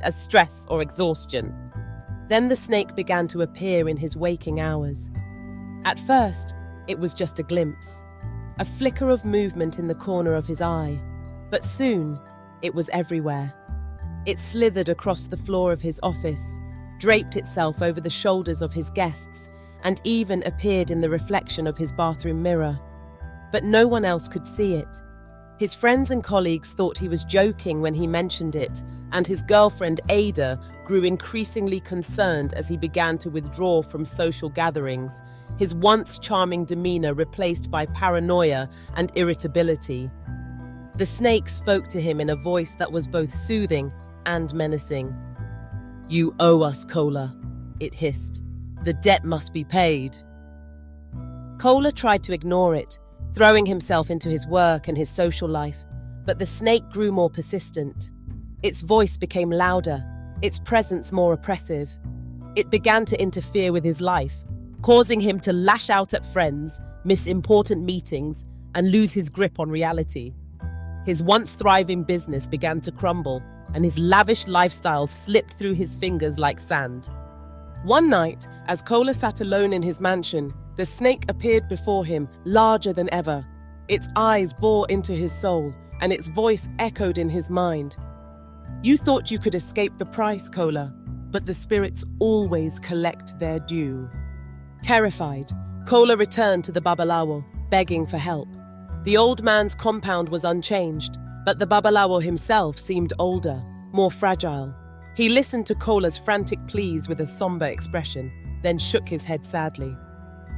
as stress or exhaustion. Then the snake began to appear in his waking hours. At first, it was just a glimpse, a flicker of movement in the corner of his eye, but soon it was everywhere. It slithered across the floor of his office, draped itself over the shoulders of his guests, and even appeared in the reflection of his bathroom mirror. But no one else could see it. His friends and colleagues thought he was joking when he mentioned it, and his girlfriend Ada grew increasingly concerned as he began to withdraw from social gatherings, his once charming demeanor replaced by paranoia and irritability. The snake spoke to him in a voice that was both soothing and menacing. "You owe us, Kola," it hissed. "The debt must be paid." Kola tried to ignore it, throwing himself into his work and his social life, but the snake grew more persistent. Its voice became louder, its presence more oppressive. It began to interfere with his life, causing him to lash out at friends, miss important meetings, and lose his grip on reality. His once thriving business began to crumble, and his lavish lifestyle slipped through his fingers like sand. One night, as Kola sat alone in his mansion, the snake appeared before him, larger than ever. Its eyes bore into his soul, and its voice echoed in his mind. "You thought you could escape the price, Kola, but the spirits always collect their due." Terrified, Kola returned to the Babalawo, begging for help. The old man's compound was unchanged, but the Babalawo himself seemed older, more fragile. He listened to Kola's frantic pleas with a somber expression, then shook his head sadly.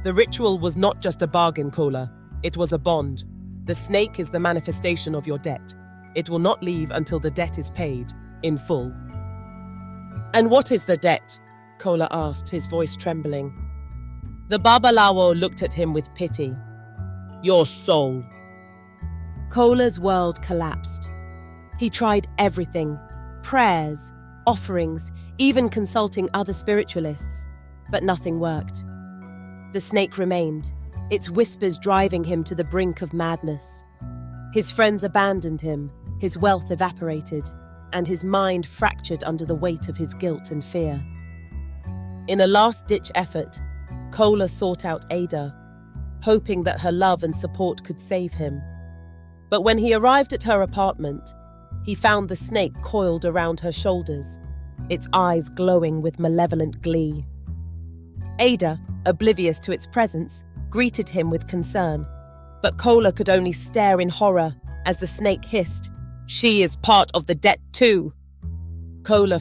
"The ritual was not just a bargain, Kola. It was a bond. The snake is the manifestation of your debt. It will not leave until the debt is paid, in full." "And what is the debt?" Kola asked, his voice trembling. The Babalawo looked at him with pity. "Your soul." Kola's world collapsed. He tried everything: prayers, offerings, even consulting other spiritualists, but nothing worked. The snake remained, its whispers driving him to the brink of madness. His friends abandoned him, his wealth evaporated, and his mind fractured under the weight of his guilt and fear. In a last-ditch effort, Kola sought out Ada, hoping that her love and support could save him. But when he arrived at her apartment, he found the snake coiled around her shoulders, its eyes glowing with malevolent glee. Ada, oblivious to its presence, greeted him with concern, but Kola could only stare in horror as the snake hissed, "She is part of the debt too." Kola